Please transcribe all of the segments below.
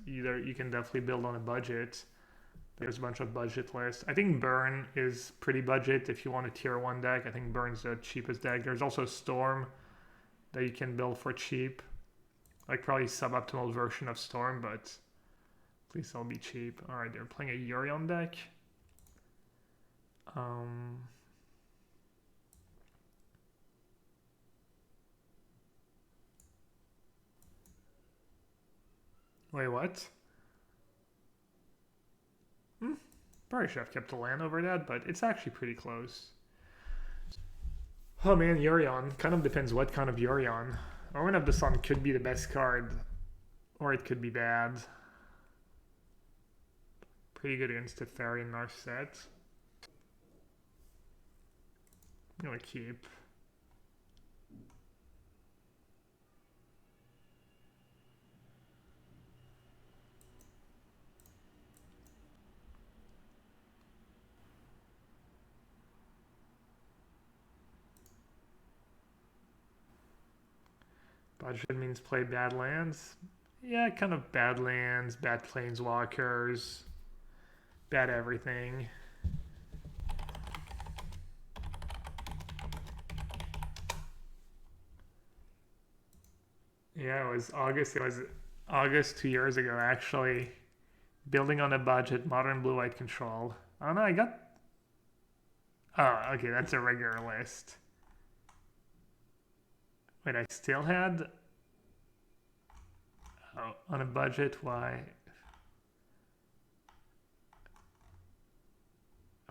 either you can definitely build on a budget. There's a bunch of budget lists. I think Burn is pretty budget if you want a tier 1 deck. I think Burn's the cheapest deck. There's also Storm that you can build for cheap. Like probably suboptimal version of Storm, but at least it'll be cheap. Alright, they're playing a Yorion deck. Wait, what? Probably should have kept the land over that, but it's actually pretty close. Oh man, Yorion. Kind of depends what kind of Yorion. Omen of the Sun could be the best card, or it could be bad. Pretty good against the Fairy in our set. I'm gonna keep. Budget means play bad lands. Yeah, kind of bad lands, bad planeswalkers, bad everything. Yeah, it was August. It was August 2 years ago, actually. Building on a budget, modern blue-white control. Oh no, I got... Oh, okay, that's a regular list. Wait, I still had... Oh, on a budget, why?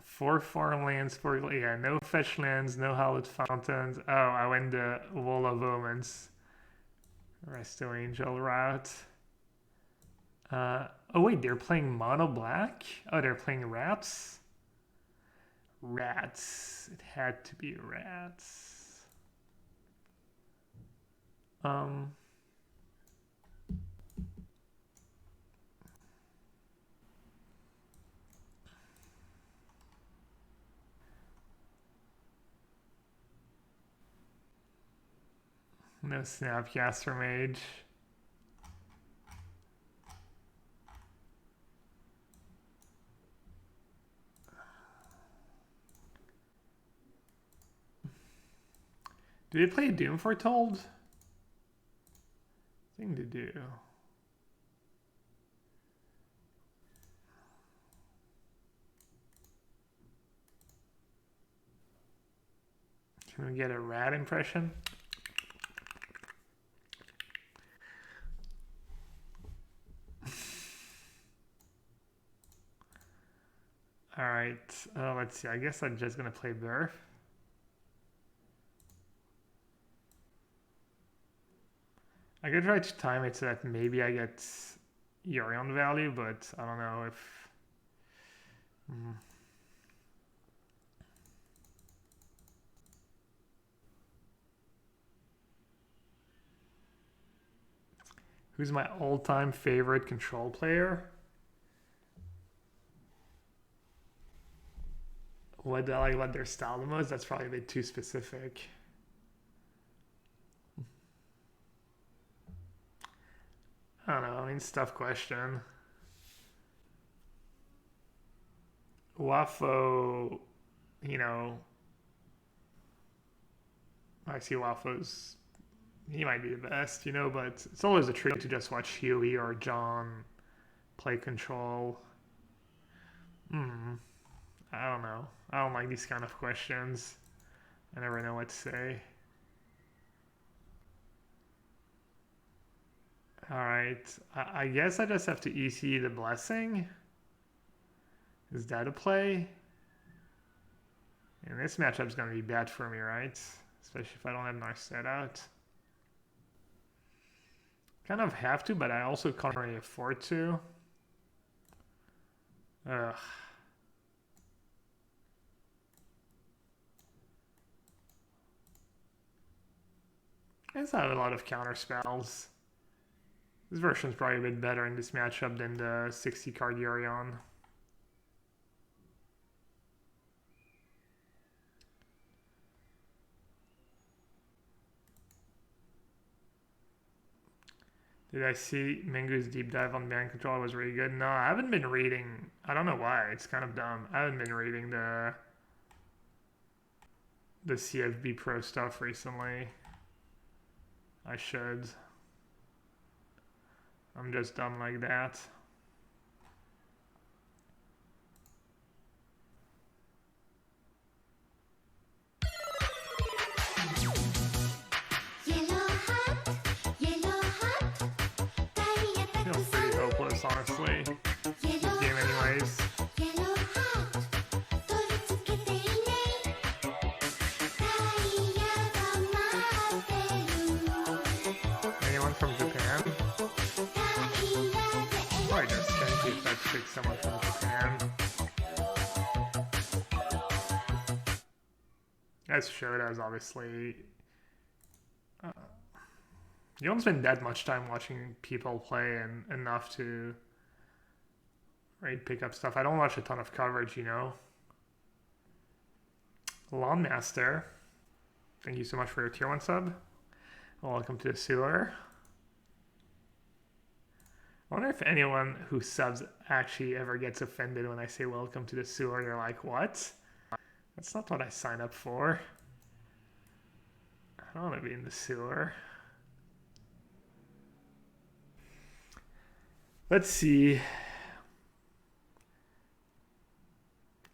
4 farmlands, 4... Yeah, no fetch lands, no hallowed fountains. Oh, I went the Wall of Omens. Resto Angel route. Oh wait, they're playing mono black? Oh, they're playing rats? Rats. It had to be rats. No Snapcaster Mage. Do they play Doom Foretold? Thing to do. Can we get a rat impression? Alright, let's see. I guess I'm just gonna play Burr. I could try to time it so that maybe I get Yorion value, but I don't know if... Who's my all-time favorite control player? What I like about their style the most? That's probably a bit too specific. I don't know, I mean, it's a tough question. Wafo, you know, I see Wafo's, he might be the best, you know, but it's always a treat to just watch Huey or John play control. I don't know. I don't like these kind of questions. I never know what to say. Alright, I guess I just have to EC the Blessing. Is that a play? And this matchup's going to be bad for me, right? Especially if I don't have Narset out. Kind of have to, but I also can't really afford to. Ugh. I just have a lot of counter spells. This version's probably a bit better in this matchup than the 60 card Yorion. Did I see Mingu's deep dive on band control? It was really good. No, I haven't been reading. I don't know why. It's kind of dumb. I haven't been reading the CFB Pro stuff recently. I should. I'm just dumb like that. Feels pretty hopeless, honestly. This game anyways. Anyone from Japan? Probably just Kenji if that's pick someone from Japan. As Shoda's obviously. You don't spend that much time watching people play and enough to pick up stuff. I don't watch a ton of coverage, you know. Lawn Master, thank you so much for your tier 1 sub. Welcome to the sewer. I wonder if anyone who subs actually ever gets offended when I say welcome to the sewer. They're like, what? That's not what I signed up for. I don't want to be in the sewer. Let's see.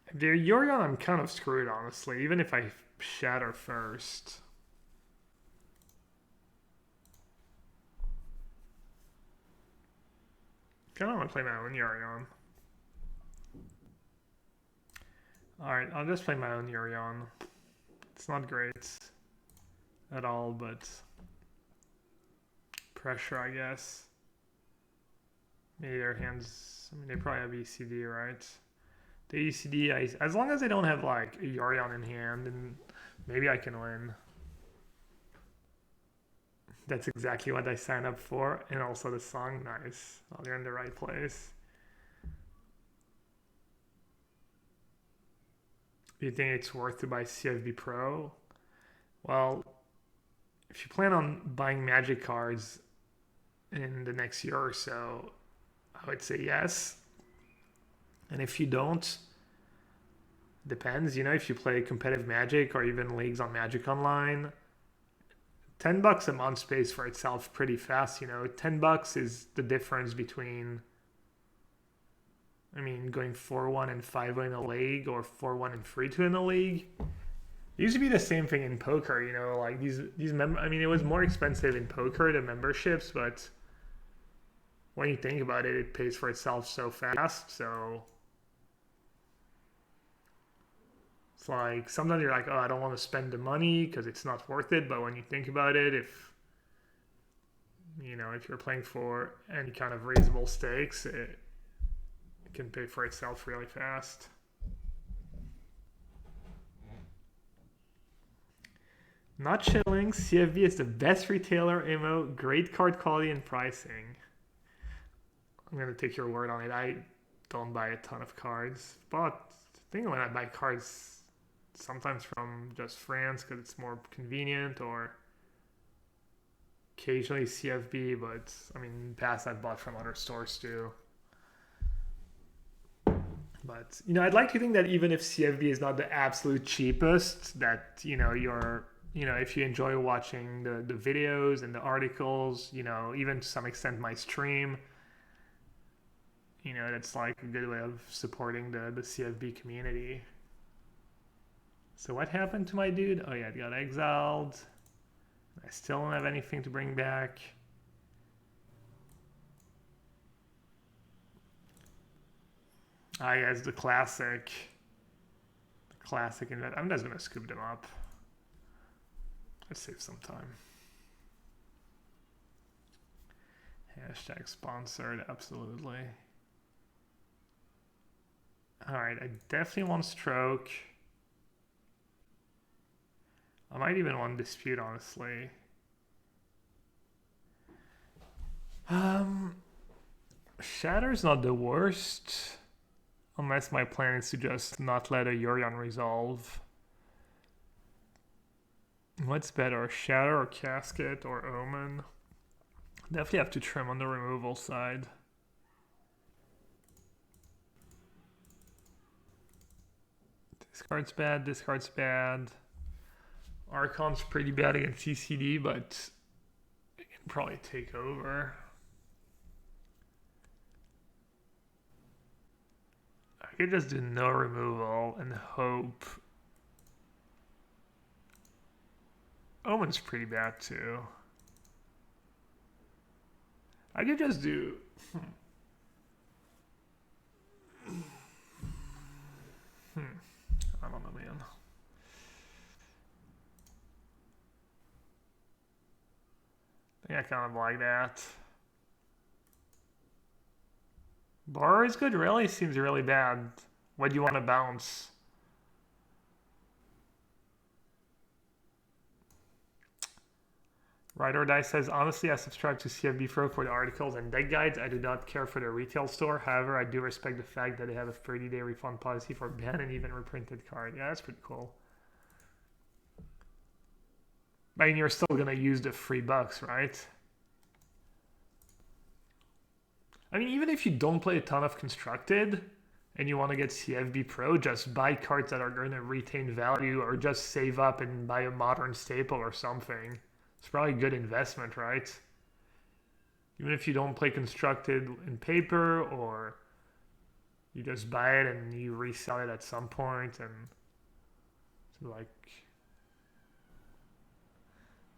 If they're Yorion, I'm kind of screwed, honestly, even if I shatter first. Kind of want to play my own Yorion. Alright, I'll just play my own Yorion. It's not great at all, but pressure, I guess. Maybe their hands, I mean, they probably have ECD, right? The ECD, as long as they don't have like a Yorion in hand, then maybe I can win. That's exactly what I signed up for, and also the song, nice. Oh, they're in the right place. Do you think it's worth to buy CFB Pro? Well, if you plan on buying Magic cards in the next year or so, I would say yes. And if you don't, depends. You know, if you play competitive Magic or even leagues on Magic Online, $10 a month pays for itself pretty fast. You know, $10 is the difference between, I mean, going 4-1 and 5-1 in a league or 4-1 and 3-2 in a league. It used to be the same thing in poker. You know, like these I mean, it was more expensive in poker, the memberships, but when you think about it, it pays for itself so fast. So it's like sometimes you're like, oh, I don't want to spend the money because it's not worth it. But when you think about it, if you're playing for any kind of reasonable stakes, it can pay for itself really fast. Not chilling. CFB is the best retailer ammo. Great card quality and pricing. I'm going to take your word on it. I don't buy a ton of cards, but I think when I buy cards, sometimes from just France because it's more convenient, or occasionally CFB, but I mean, in the past I've bought from other stores too. But, I'd like to think that even if CFB is not the absolute cheapest, that, if you enjoy watching the videos and the articles, even to some extent my stream, that's like a good way of supporting the CFB community. So what happened to my dude? Oh yeah, it got exiled. I still don't have anything to bring back. Ah, yes, the classic. I'm just gonna scoop them up. Let's save some time. Hashtag sponsored, absolutely. All right, I definitely want Stroke. I might even want Dispute, honestly. Shatter's not the worst, unless my plan is to just not let a Yorion resolve. What's better, Shatter or Casket or Omen? Definitely have to trim on the removal side. Discard's bad, discard's bad. Archon's pretty bad against CCD, but it can probably take over. I could just do no removal and hope. Omen's pretty bad too. I could just do... I don't know, man. I think I kind of like that. Borrower is good, really? Seems really bad. What do you want to bounce? Ride or Die says, honestly, I subscribe to CFB Pro for the articles and deck guides. I do not care for the retail store. However, I do respect the fact that they have a 30-day refund policy for ban and even reprinted card. Yeah, that's pretty cool. I mean, you're still going to use the $3, right? I mean, even if you don't play a ton of Constructed and you want to get CFB Pro, just buy cards that are going to retain value or just save up and buy a modern staple or something. It's probably a good investment, right? Even if you don't play Constructed in paper, or you just buy it and you resell it at some point, and so like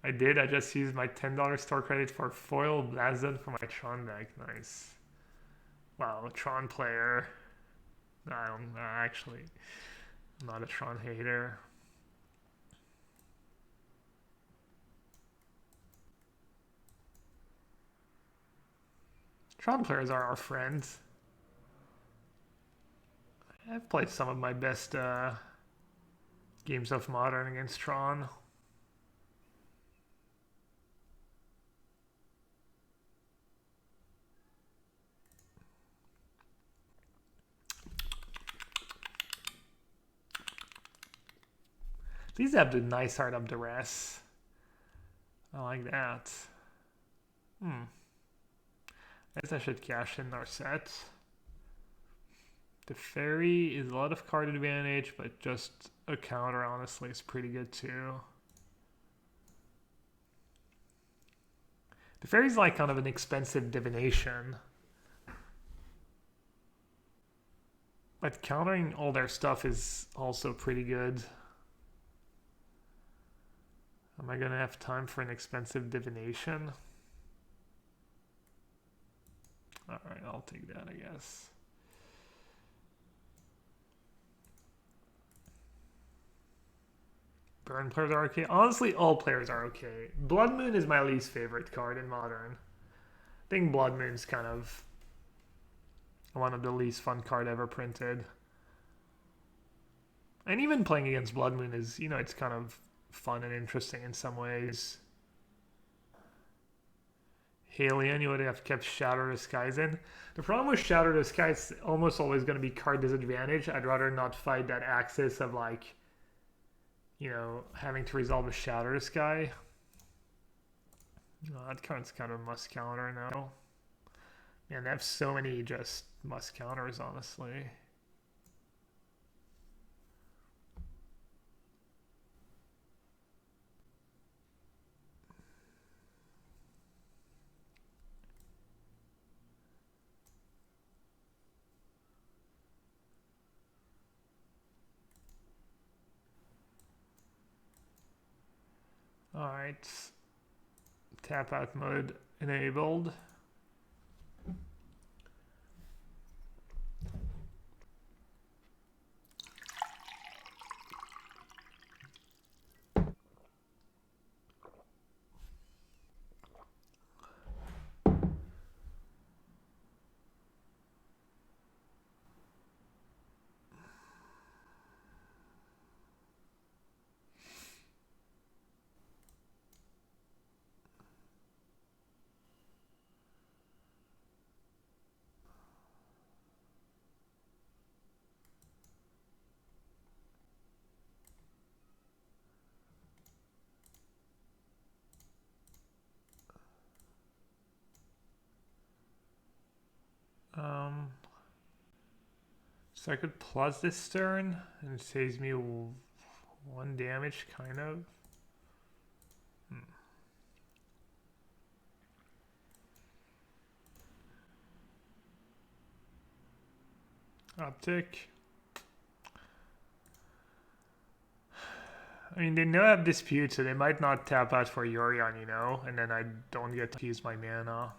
I just used my $10 store credit for foil Blazon for my Tron deck. Nice. Wow, a Tron player. I don't actually, I'm not a Tron hater. Tron players are our friends. I've played some of my best games of Modern against Tron. These have the nice art of duress. I like that. I guess I should cash in our set. The Fairy is a lot of card advantage, but just a counter, honestly, is pretty good too. The Fairy's like kind of an expensive divination. But countering all their stuff is also pretty good. Am I gonna have time for an expensive divination? Alright, I'll take that, I guess. Burn players are okay. Honestly, all players are okay. Blood Moon is my least favorite card in Modern. I think Blood Moon's kind of one of the least fun card ever printed. And even playing against Blood Moon is, you know, it's kind of fun and interesting in some ways. Alien, you would have kept Shatter the Skies in. The problem with Shatter the Skies is almost always going to be card disadvantage. I'd rather not fight that axis of like, you know, having to resolve a Shatter the Sky. Oh, that card's kind of a must counter now. Man, they have so many just must counters, honestly. Alright. Tap out mode enabled. So I could plus this turn and it saves me 1 damage, kind of. Uptick. I mean, they know I have dispute, so they might not tap out for Yorion, you know, and then I don't get to use my mana.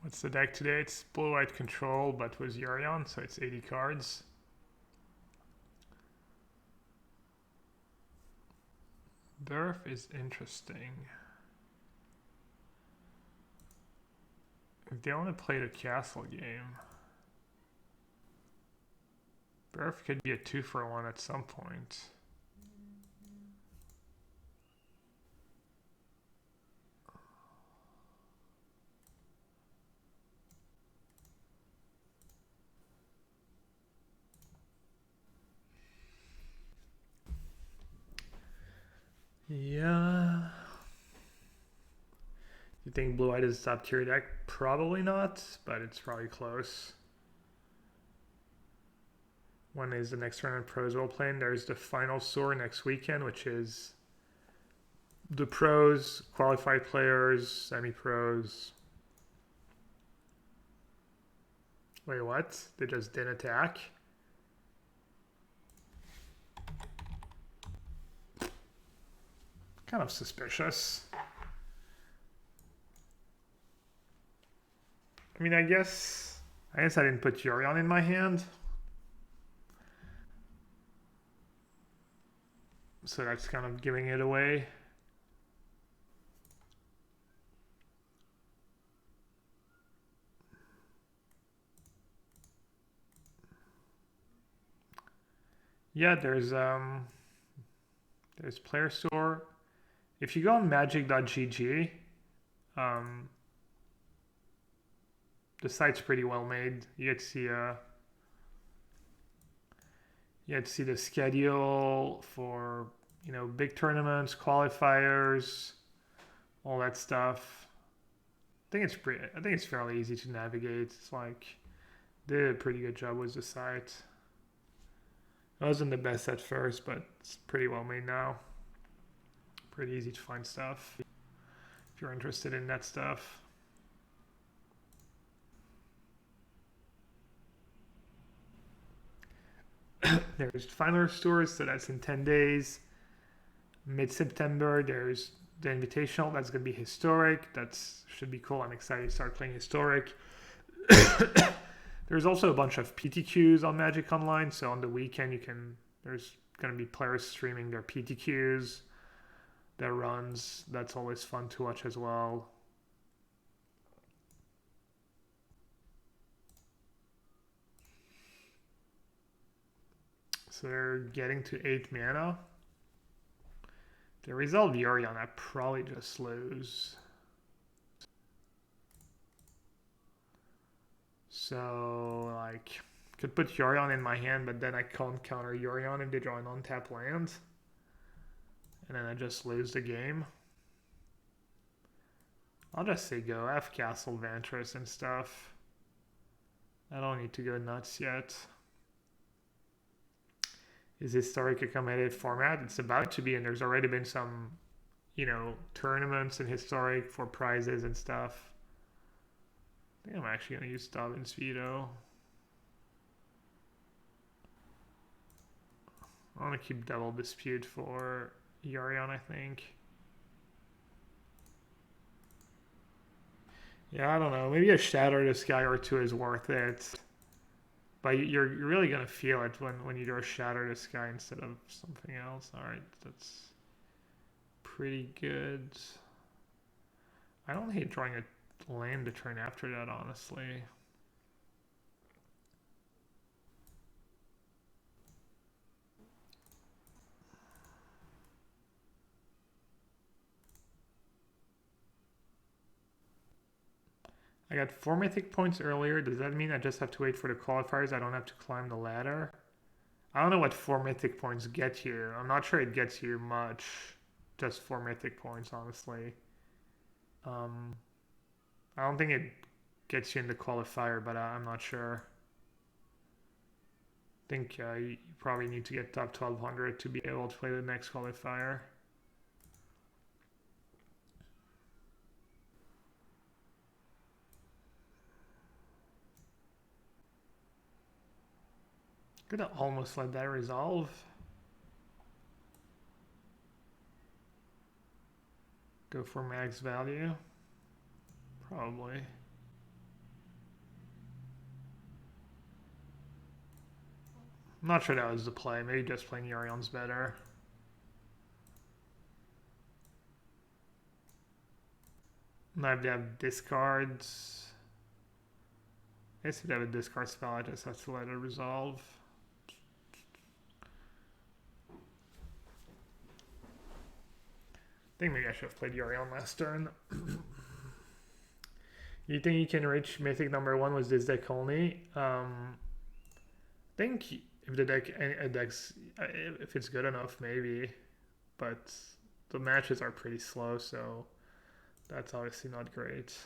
What's the deck today? It's blue-white control, but with Yorion, so it's 80 cards. Durf is interesting. If they want to play the castle game, Durf could be a 2-for-1 at some point. Yeah. You think blue-white is a top tier deck? Probably not, but it's probably close. When is the next round of pros role playing? There's the final tour next weekend, which is the pros, qualified players, semi-pros. Wait, what? They just didn't attack? Kind of suspicious. I mean, I guess I didn't put Yorion in my hand. So that's kind of giving it away. Yeah, there's player store. If you go on magic.gg, the site's pretty well made. You get to see the schedule for, you know, big tournaments, qualifiers, all that stuff. I think it's fairly easy to navigate. It's like they did a pretty good job with the site. It wasn't the best at first, but it's pretty well made now. Pretty easy to find stuff if you're interested in that stuff. There's finalist tours, so that's in 10 days. Mid-September, there's the Invitational. That's going to be historic. That should be cool. I'm excited to start playing historic. There's also a bunch of PTQs on Magic Online. So on the weekend, there's going to be players streaming their PTQs, their runs. That's always fun to watch as well. So they're getting to 8 mana. If they resolve Yorion, I probably just lose. So, like, could put Yorion in my hand, but then I can't counter Yorion if they draw an untapped land. And then I just lose the game. I'll just say go. I have Castle Vantress and stuff. I don't need to go nuts yet. Is Historic a competitive format? It's about to be, and there's already been some, you know, tournaments in Historic for prizes and stuff. I think I'm actually going to use Dobbin's Veto. I want to keep Double Dispute for Yorion, I think. Yeah, I don't know. Maybe a Shatter the Sky or two is worth it. But you're really going to feel it when you draw Shatter the Sky instead of something else. Alright, that's pretty good. I don't hate drawing a land to turn after that, honestly. I got 4 Mythic points earlier. Does that mean I just have to wait for the qualifiers? I don't have to climb the ladder? I don't know what 4 Mythic points get you. I'm not sure it gets you much. just for mythic points, honestly. I don't think it gets you in the qualifier, but I'm not sure. I think you probably need to get top 1200 to be able to play the next qualifier. Could have almost let that resolve. Go for max value. Probably. I'm not sure that was the play. Maybe just playing Yurion's better. Now if they have discards. I guess if they have a discard spell, I just have to let it resolve. I think maybe I should have played Yurion last turn. You think you can reach Mythic number 1 with this deck only? I think if the deck, if it's good enough, maybe. But the matches are pretty slow, so that's obviously not great.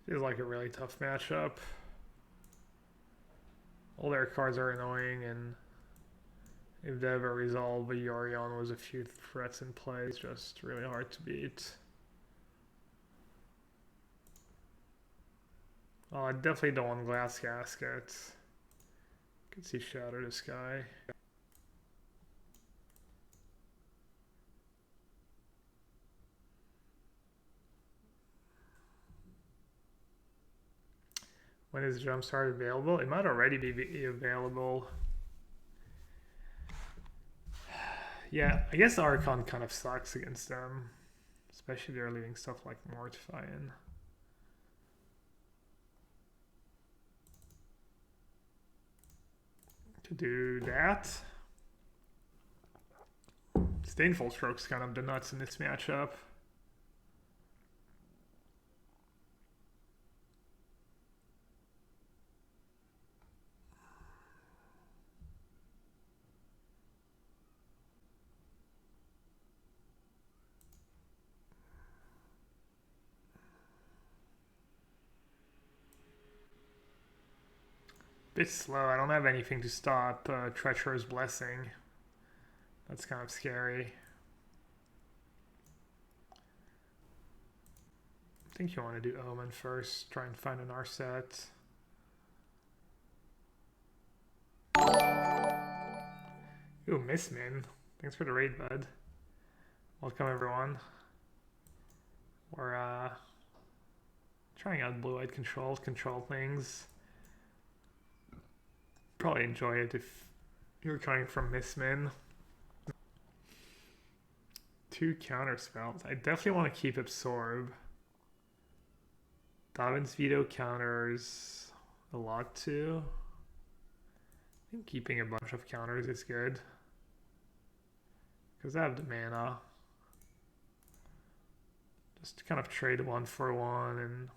Feels like a really tough matchup. All their cards are annoying, and if they ever resolve a Yorion with a few threats in play, it's just really hard to beat. Well, I definitely don't want Glass Casket. You can see Shatter the Sky. When is Jumpstart available? It might already be available. Yeah, I guess Archon kind of sucks against them. Especially if they're leaving stuff like Mortify in. To do that. Stainful Stroke's kind of the nuts in this matchup. Bit slow. I don't have anything to stop Treacherous Blessing. That's kind of scary. I think you want to do Omen first. Try and find an Arset. Ooh, Mistmin. Thanks for the raid, bud. Welcome, everyone. We're trying out blue-eyed control things. Probably enjoy it if you're coming from Mistmin. 2 counter spells. I definitely want to keep Absorb. Dobbin's Veto counters a lot too. I think keeping a bunch of counters is good. Because I have the mana. Just kind of trade 1 for 1 and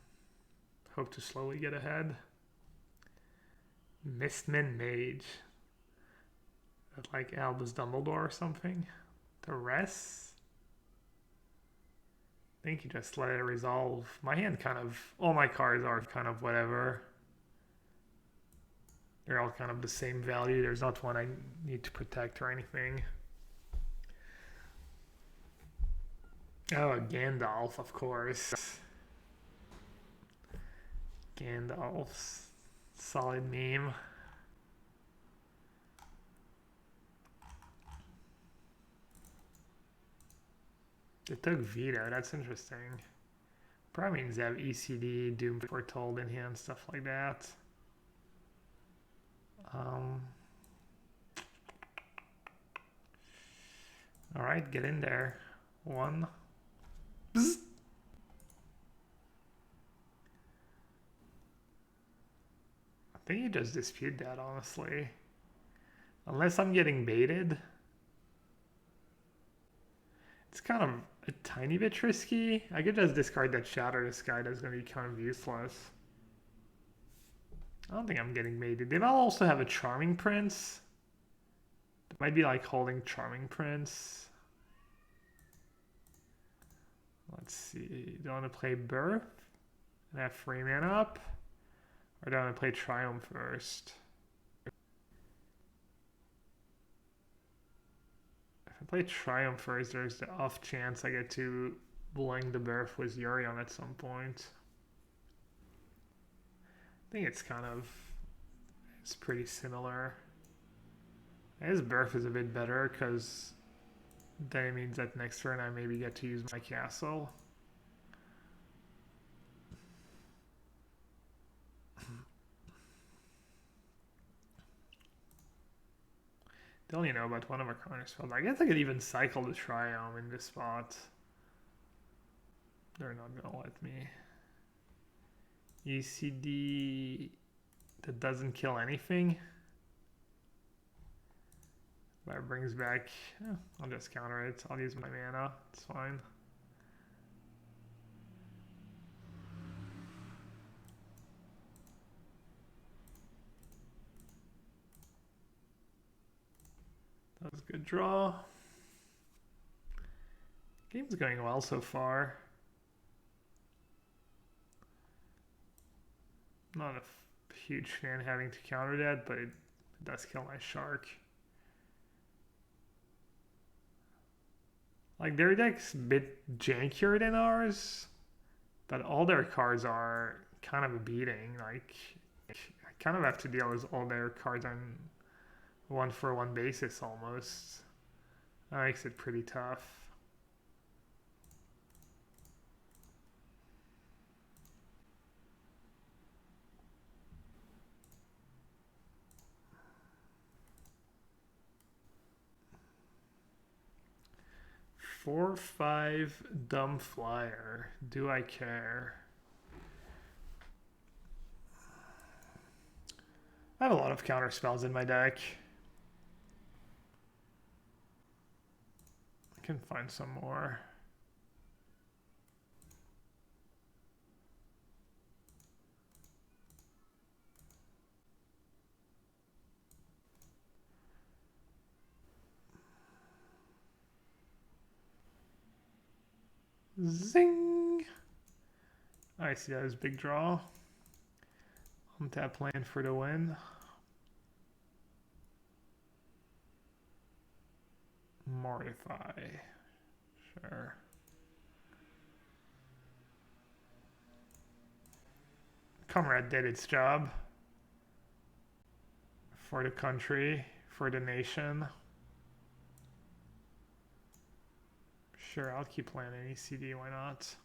hope to slowly get ahead. Mistman Mage. Like Albus Dumbledore or something. The rest? I think you just let it resolve. My hand kind of, all my cards are kind of whatever. They're all kind of the same value. There's not one I need to protect or anything. Oh, Gandalf, of course. Gandalf's solid meme. They took Veto, that's interesting. Probably means they have ECD, Doom Foretold in hand, stuff like that. Alright, get in there. 1. Bzz. think you just dispute that, honestly. Unless I'm getting baited. It's kind of a tiny bit risky. I could just discard that Shatter this guy that's going to be kind of useless. I don't think I'm getting baited. They might also have a Charming Prince. It might be like holding Charming Prince. Let's see. Do I want to play Birth and have 3 mana up? Or do I want to play Triumph first? If I play Triumph first, there's the off chance I get to bling the Birth with Yorion at some point. I think it's pretty similar. His Birth is a bit better because then it means that next turn I maybe get to use my castle. They only know about one of our counterspells. I guess I could even cycle the Triumph in this spot. They're not gonna let me. ECD that doesn't kill anything. That brings back, I'll just counter it. I'll use my mana, it's fine. That was a good draw. Game's going well so far. Not a huge fan having to counter that, but it does kill my shark. Like, their deck's a bit jankier than ours, but all their cards are kind of a beating. Like, I kind of have to deal with all their cards on 1-for-1 basis almost. That makes it pretty tough. Four, 5, dumb flyer. Do I care? I have a lot of counter spells in my deck. I can find some more. Zing! I see that as big draw. Untap plan for the win. Mortify. Sure. Comrade did its job. For the country, for the nation. Sure, I'll keep playing any CD, why not?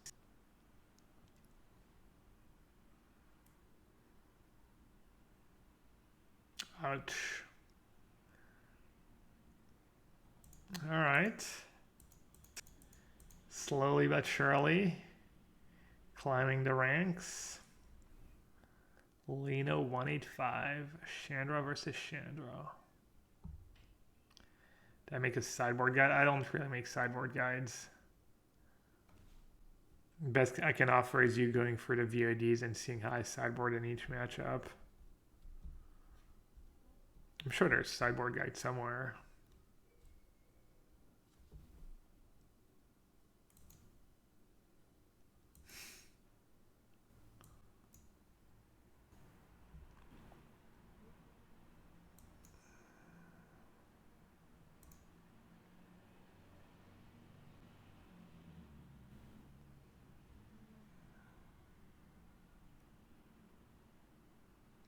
Ouch. Alright. Slowly but surely. Climbing the ranks. Lino 185. Chandra versus Chandra. Did I make a sideboard guide? I don't really make sideboard guides. Best I can offer is you going for the VODs and seeing how I sideboard in each matchup. I'm sure there's a sideboard guide somewhere.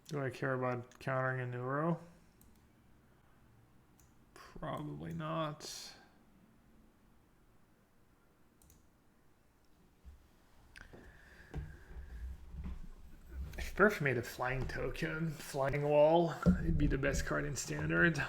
Do I care about countering a Neuro? Probably not. If Burf made a flying token, flying wall, it'd be the best card in standard.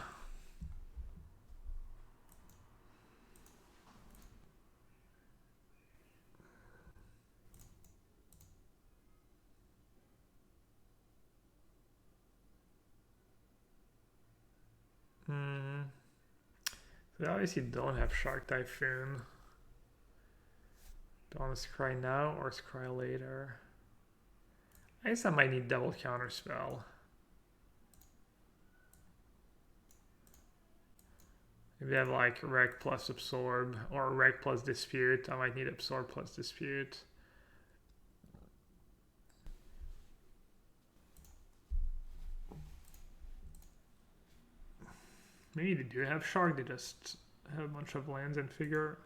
We obviously don't have Shark Typhoon. Do I want to scry now or scry later? I guess I might need double counterspell. If you have like Rec plus Absorb or Rec plus Dispute, I might need Absorb plus Dispute. Maybe they do have Shark, they just have a bunch of lands and figure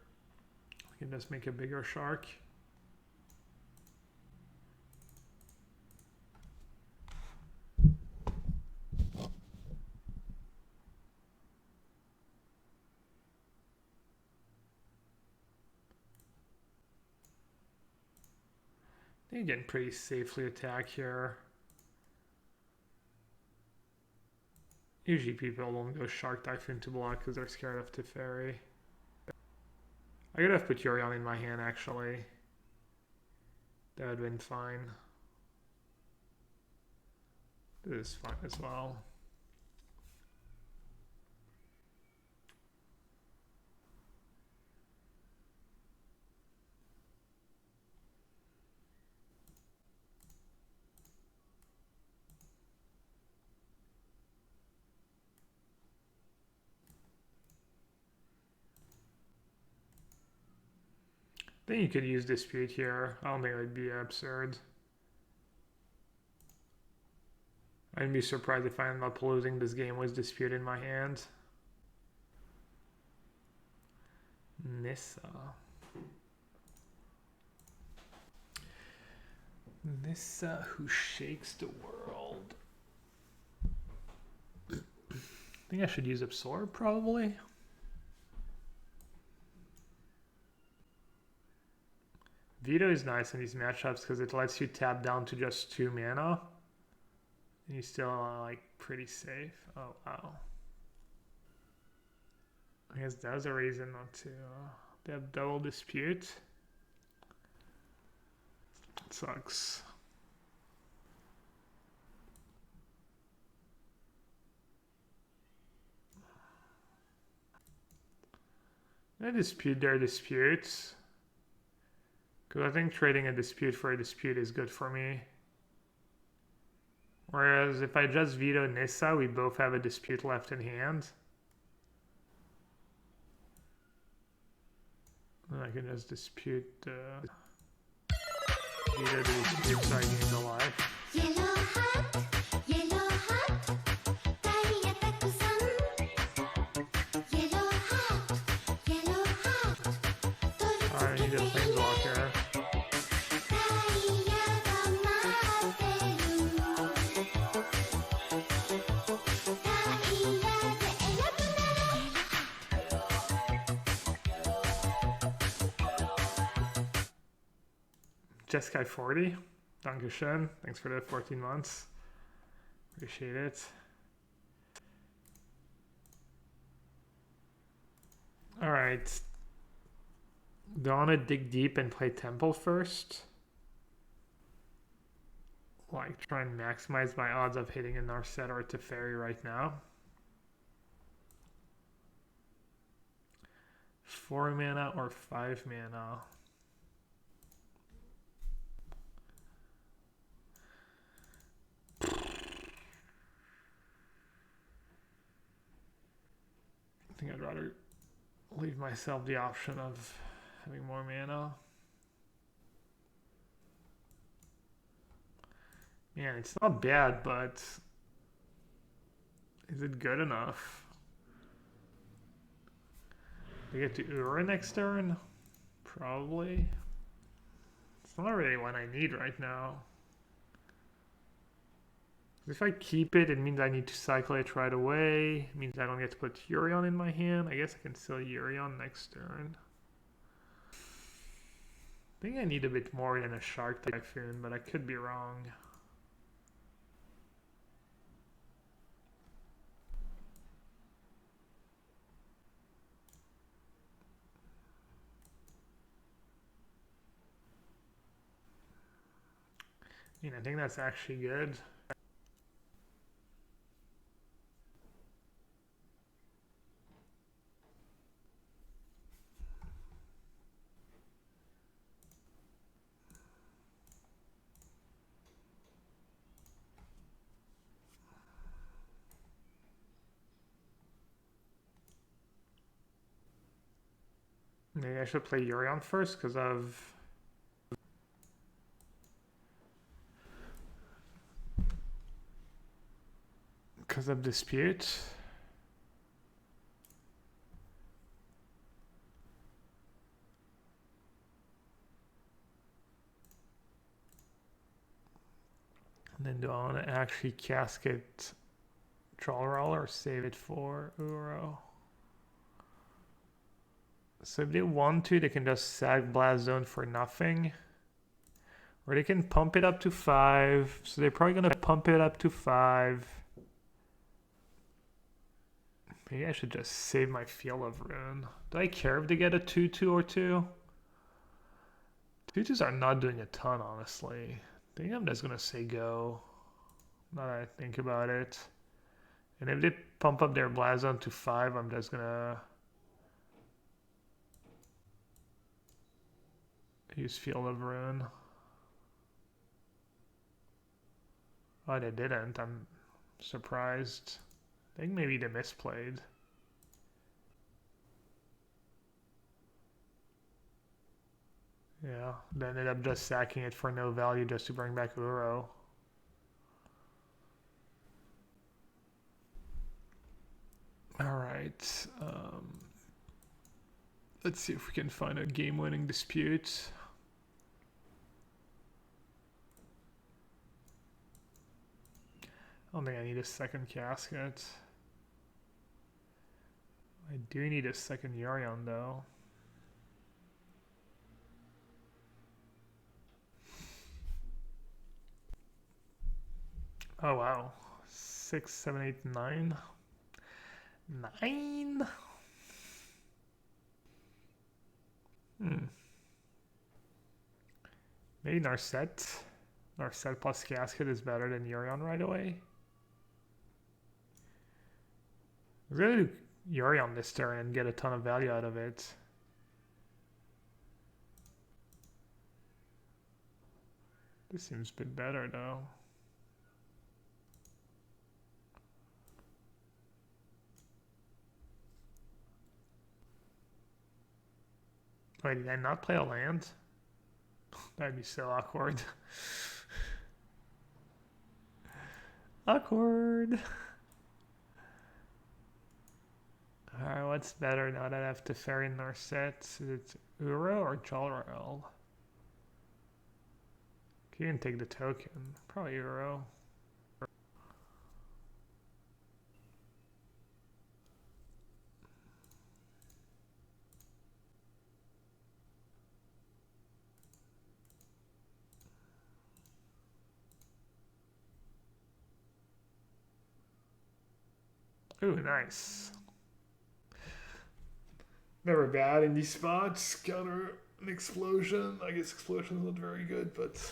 we can just make a bigger Shark. They can pretty safely attack here. Usually people don't go Shark Typhoon to block because they're scared of Teferi. I could have put Yorion in my hand actually. That would have been fine. This is fine as well. I think you could use Dispute here. I don't think it would be absurd. I'd be surprised if I end up losing this game with Dispute in my hand. Nissa. Nissa who shakes the world. I think I should use Absorb probably. Veto is nice in these matchups because it lets you tap down to just 2 mana. And you still are like pretty safe. Oh wow. I guess that's a reason not to. They have double Dispute. It sucks. They dispute their disputes. Because I think trading a dispute for a dispute is good for me. Whereas if I just veto Nissa, we both have a dispute left in hand. And I can just dispute veto the dispute so I gain the life. I need a planeswalker. Jeskai 40, Dankeschön. Thanks for the 14 months. Appreciate it. All right. Do I want to dig deep and play Temple first? Like, try and maximize my odds of hitting a Narset or a Teferi right now. 4 mana or 5 mana? I think I'd rather leave myself the option of having more mana. Man, it's not bad, but is it good enough? We get to Ura next turn? Probably. It's not really what I need right now. If I keep it, it means I need to cycle it right away. It means I don't get to put Yorion in my hand. I guess I can still Yorion next turn. I think I need a bit more than a Shark Typhoon, but I could be wrong. I think that's actually good. Maybe I should play Yorion first because of dispute. And then do I want to actually casket Troll Roll or save it for Uro? So if they want to, they can just sack Blast Zone for nothing. Or they can pump it up to 5. So they're probably going to pump it up to 5. Maybe I should just save my Field of Ruin. Do I care if they get a 2-2 or 2? 2-2s are not doing a ton, honestly. I think I'm just going to say go. Now that I think about it. And if they pump up their Blast Zone to 5, I'm just going to use Field of Ruin. Oh, they didn't. I'm surprised. I think maybe they misplayed. Yeah, they ended up just sacking it for no value just to bring back Uro. Alright. Let's see if we can find a game-winning dispute. I don't think I need a second casket. I do need a second Yorion though. Oh wow. 6, 7, 8, 9. 9? Maybe Narset. Narset plus casket is better than Yorion right away. I'm gonna do Yorion this turn and get a ton of value out of it. This seems a bit better though. Wait, did I not play a land? That'd be so awkward. Awkward. Alright, what's better now that I have to ferry Narset? Is it Uro or Jolrel? You can take the token. Probably Uro. Ooh, nice. Never bad in these spots. Counter an explosion. I guess explosion's not very good, but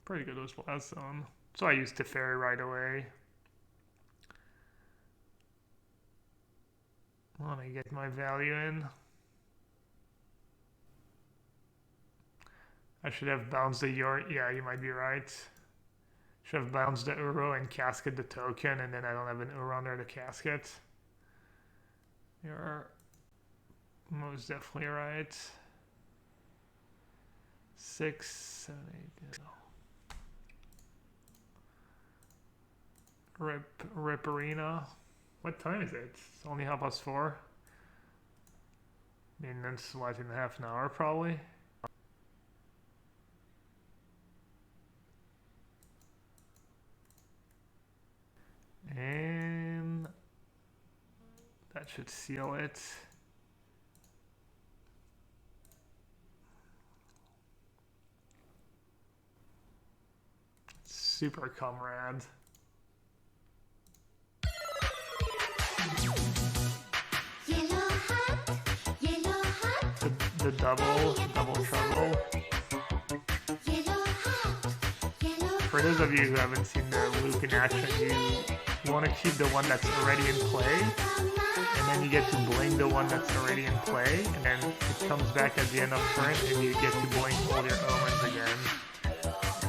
pretty good with Blast Zone. So I used Teferi right away. Let me get my value in. I should have bounced the yeah, you might be right. Should have bounced the Uro and casket the token, and then I don't have an Uro under the casket. You're most definitely right. 6, 7, 8. Rip Arena. What time is it? It's only 4:30. I mean, that's what, in half an hour probably. And that should seal it. Super comrade. The double trouble. For those of you who haven't seen the loop in action, you want to keep the one that's already in play, and then you get to bling the one that's already in play, and then it comes back at the end of turn, and you get to bling all your omens again.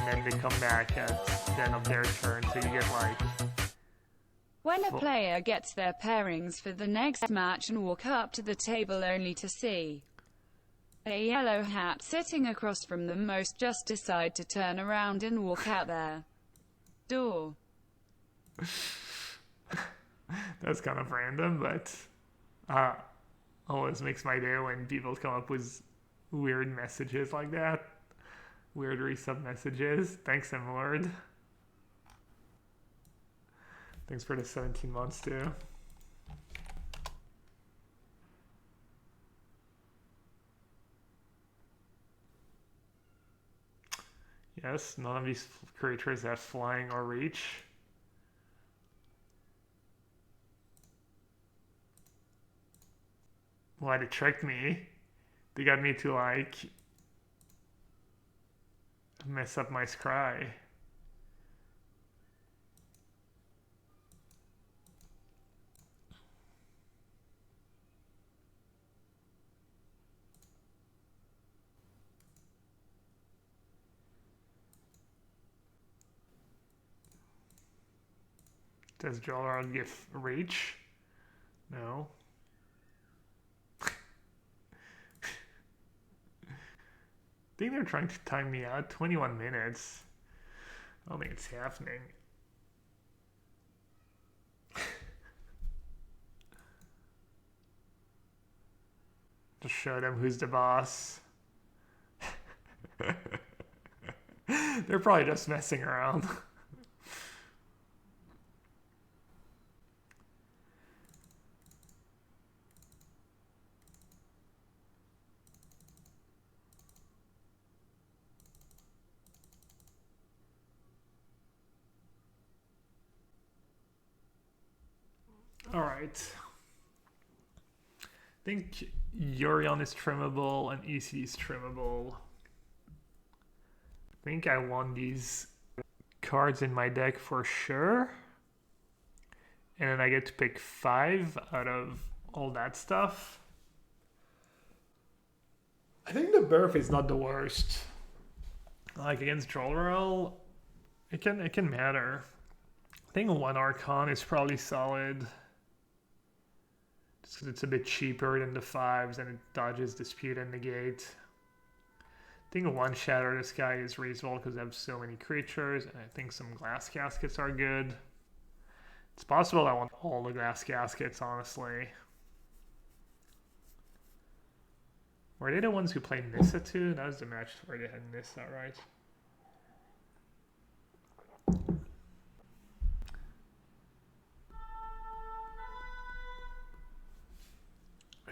and then they come back at the end of their turn, so you get like... When a player gets their pairings for the next match and walk up to the table only to see a yellow hat sitting across from them, most just decide to turn around and walk out their door. That's kind of random, but always makes my day when people come up with weird messages like that. Weird resub messages. Thanks, M-Lord. Thanks for the 17 months too. Yes, none of these creatures have flying or reach. Why, they tricked me. They got me to like mess up my scry. Does Jolrod give reach? No. I think they're trying to time me out. 21 minutes. I don't think it's happening. Just show them who's the boss. They're probably just messing around. All right. I think Yorion is trimmable and EC is trimmable. I think I won these cards in my deck for sure. And then I get to pick 5 out of all that stuff. I think the Burf is not the worst. Like against Jolrel, it can matter. I think 1 Archon is probably solid. Just because it's a bit cheaper than the 5s and it dodges Dispute and Negate. I think 1 Shatter the Sky is reasonable because I have so many creatures, and I think some Glass Caskets are good. It's possible I want all the Glass Caskets, honestly. Were they the ones who played Nissa too? That was the match where they had Nissa, right?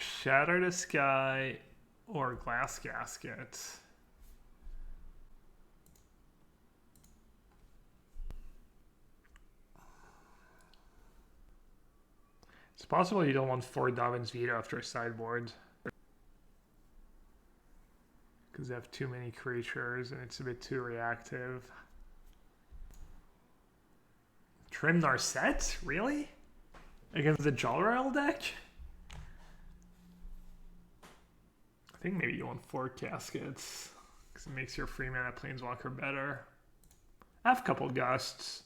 Shatter the Sky or Glass Casket. It's possible you don't want 4 Dobbin's Veto after a sideboard. Because they have too many creatures and it's a bit too reactive. Trim Narset? Really? Against the Jolrel deck? I think maybe you want 4 Caskets. Because it makes your free mana Planeswalker better. I have a couple Gusts.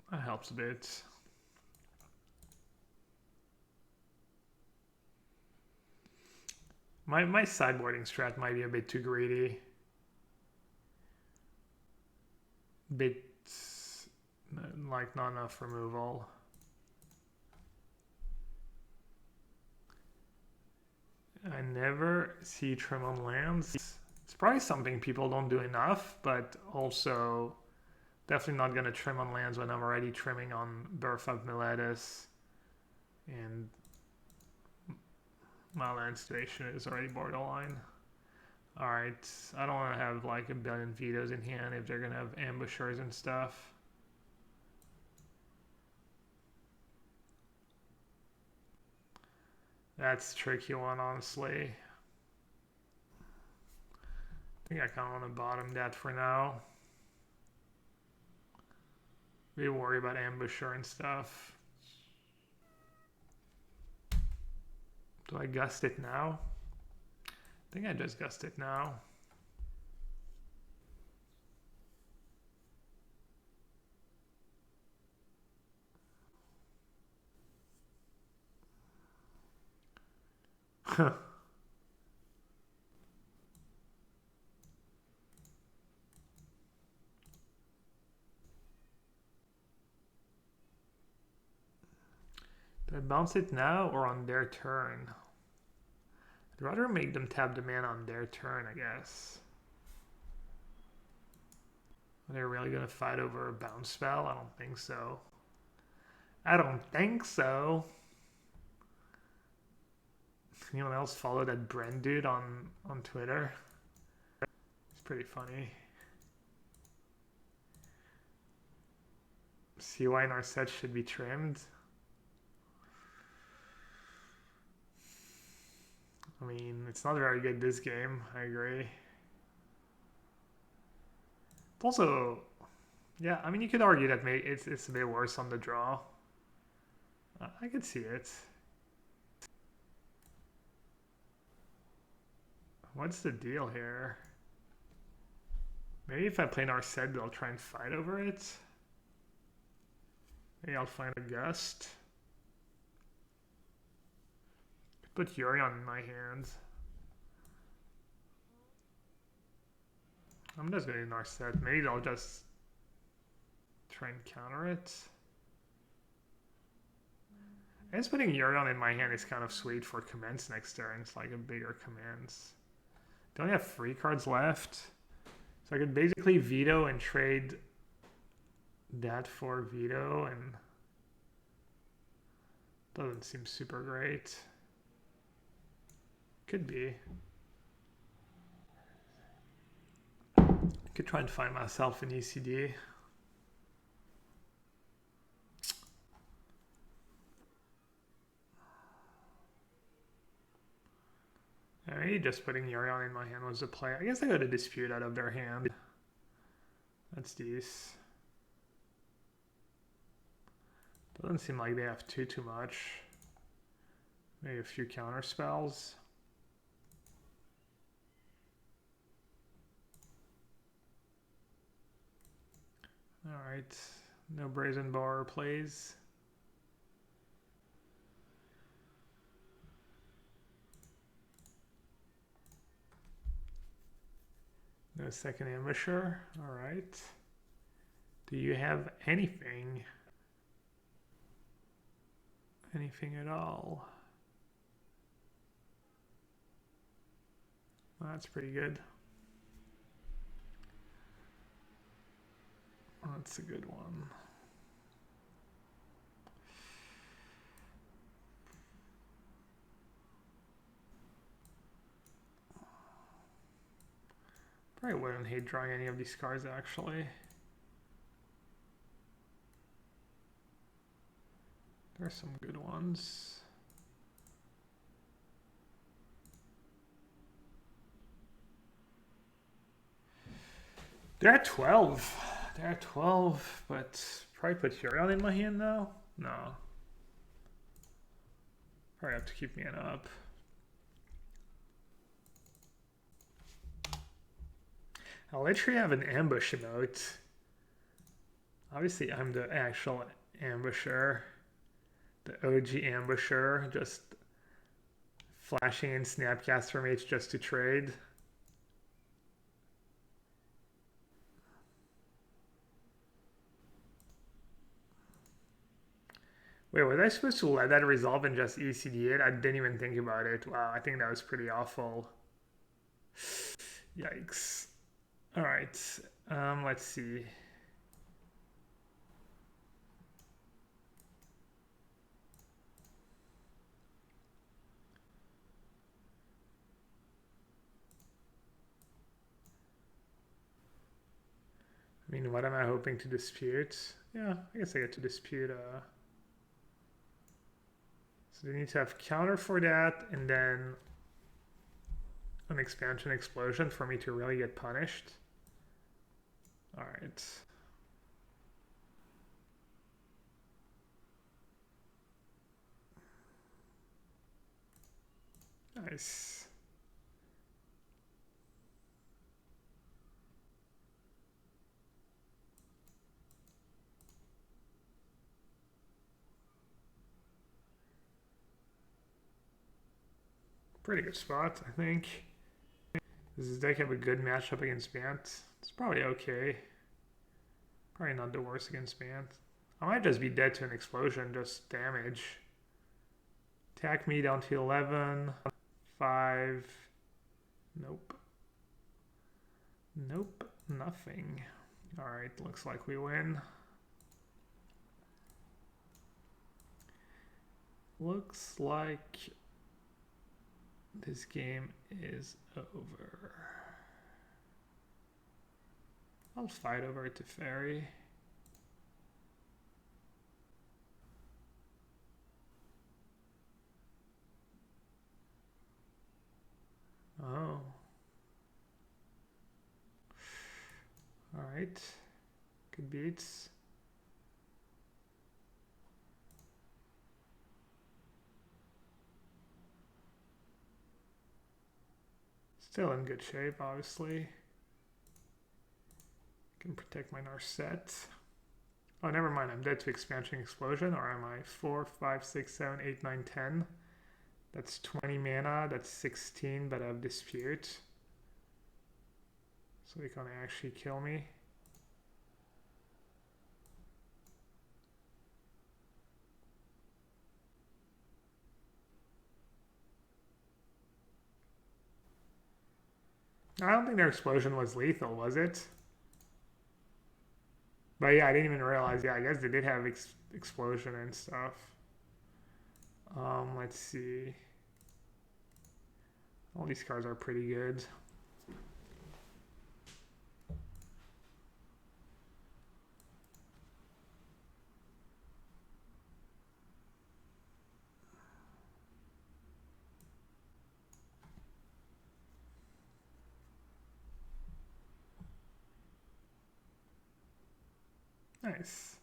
That helps a bit. My sideboarding strat might be a bit too greedy. Bit like not enough removal. I never see trim on lands. It's probably something people don't do enough, but also definitely not going to trim on lands when I'm already trimming on Birth of Meletis. And my land situation is already borderline. Alright, I don't want to have like a billion vetoes in hand if they're going to have ambushers and stuff. That's a tricky one, honestly. I think I kind of want to bottom that for now. We worry about ambusher and stuff. Do I gust it now? I think I just gust it now. Do I bounce it now or on their turn? I'd rather make them tap the mana on their turn, I guess. Are they really gonna fight over a bounce spell? I don't think so. I don't think so. Anyone else follow that Bren dude on Twitter? It's pretty funny. CY in our set should be trimmed. I mean, it's not very good this game, I agree. Also, yeah, I mean, you could argue that it's a bit worse on the draw. I could see it. What's the deal here? Maybe if I play in our set, they'll try and fight over it. Maybe I'll find a gust. Put Yorion in my hands. I'm just going to ignore set. Maybe they'll just try and counter it. I guess putting Yorion in my hand is kind of sweet for commands next turn. It's like a bigger commands. They only have 3 cards left. So I could basically veto and trade that for veto, and doesn't seem super great. Could be. Could try and find myself an ECD. Alright, just putting Yorion in my hand was the play. I guess I got a dispute out of their hand. That's these. Doesn't seem like they have too much. Maybe a few counter spells. Alright, no Brazen Bar plays. No second ambusher. Alright. Do you have anything? Anything at all? Well, that's pretty good. That's a good one. Probably wouldn't hate drawing any of these cards, actually. There's some good ones. They're at 12. They're at 12, but probably put Yorion in my hand now? No. Probably have to keep me an up. I'll literally have an ambush emote. Obviously, I'm the actual ambusher. The OG ambusher, just flashing in Snapcast from H just to trade. Wait, was I supposed to let that resolve and just ECD it? I didn't even think about it. Wow, I think that was pretty awful. Yikes. Alright, let's see. I mean, what am I hoping to dispute? Yeah, I guess I get to dispute. So they need to have counter for that, and then an expansion explosion for me to really get punished. All right. Nice. Pretty good spot, I think. Does this deck have a good matchup against Bant? It's probably okay. Probably not the worst against Bant. I might just be dead to an explosion, just damage. Attack me down to 11. 5. Nope. Nope. Nothing. Alright, looks like we win. Looks like this game is over. I'll fight over to Fairy. Oh. Alright. Good beats. Still in good shape, obviously. Can protect my Narset. Oh, never mind. I'm dead to Expansion Explosion, or am I? 4, 5, 6, 7, 8, 9, 10. That's 20 mana. That's 16, but I have Dispute. So they can't actually kill me. I don't think their explosion was lethal, was it? But yeah, I didn't even realize. Yeah, I guess they did have explosion and stuff. Let's see. All these cards are pretty good. Nice.